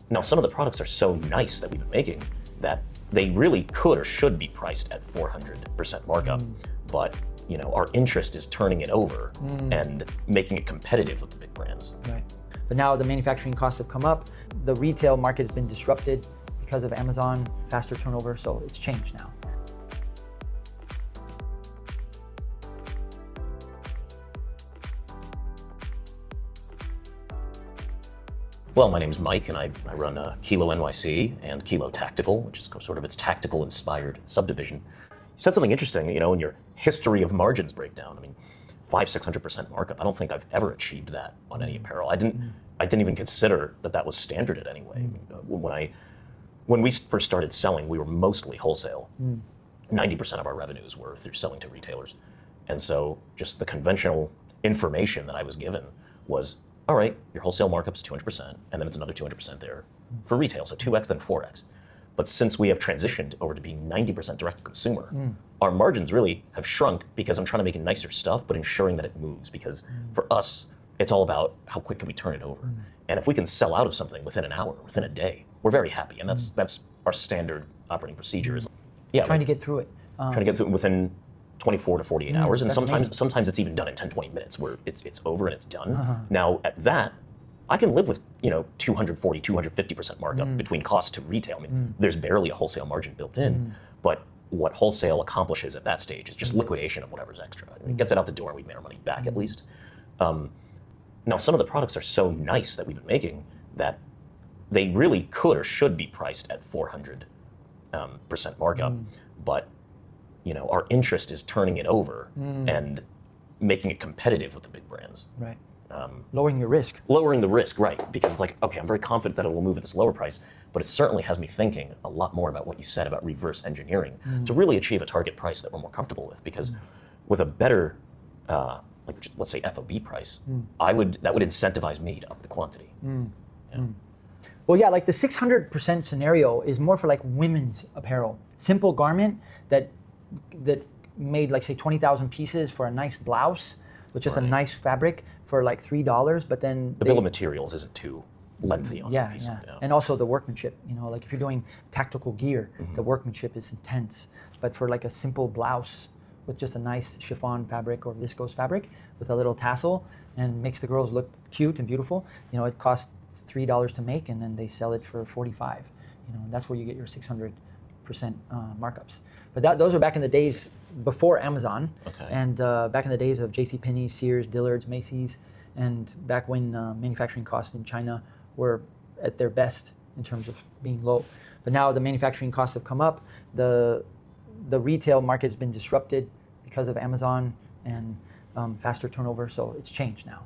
Now, some of the products are so nice that we've been making that they really could or should be priced at 400% markup, but our interest is turning it over and making it competitive with the big brands. Right. But now the manufacturing costs have come up. The retail market has been disrupted because of Amazon, faster turnover, so it's changed now. Well, my name is Mike, and I run Kilo NYC and Kilo Tactical, which is sort of its tactical-inspired subdivision. You said something interesting, in your history of margins breakdown. I mean, 500-600% markup. I don't think I've ever achieved that on any apparel. I didn't even consider that was standard at Anyway. When we first started selling, we were mostly wholesale. 90% of our revenues were through selling to retailers, and so just the conventional information that I was given was, all right, your wholesale markup is 200%, and then it's another 200% there for retail, so 2x then 4x. But since we have transitioned over to being 90% direct to consumer, our margins really have shrunk because I'm trying to make nicer stuff, but ensuring that it moves. Because for us, it's all about how quick can we turn it over. And if we can sell out of something within an hour, within a day, we're very happy. And that's our standard operating procedure. Is trying to get through it. Trying to get through it within 24 to 48 hours, and sometimes it's even done in 10-20 minutes where it's over and it's done. Now at that, I can live with 240, 250% markup between cost to retail. I mean, there's barely a wholesale margin built in, but what wholesale accomplishes at that stage is just liquidation of whatever's extra. It gets it out the door, and we've made our money back at least. Now, some of the products are so nice that we've been making that they really could or should be priced at 400% markup, but our interest is turning it over and making it competitive with the big brands. Right. Lowering your risk. Lowering the risk, right. Because it's like, okay, I'm very confident that it will move at this lower price, but it certainly has me thinking a lot more about what you said about reverse engineering to really achieve a target price that we're more comfortable with. Because with a better, let's say FOB price, that would incentivize me to up the quantity. Well, yeah, like the 600% scenario is more for like women's apparel. Simple garment that made like say 20,000 pieces for a nice blouse with just a nice fabric for like $3, but then the bill of materials isn't too lengthy on the piece. And also the workmanship, like if you're doing tactical gear, the workmanship is intense. But for like a simple blouse with just a nice chiffon fabric or viscose fabric with a little tassel and makes the girls look cute and beautiful, it costs $3 to make, and then they sell it for $45. That's where you get your 600% markups. But those are back in the days before Amazon, and back in the days of JCPenney, Sears, Dillard's, Macy's, and back when manufacturing costs in China were at their best in terms of being low. But now the manufacturing costs have come up. The retail market has been disrupted because of Amazon and faster turnover, so it's changed now.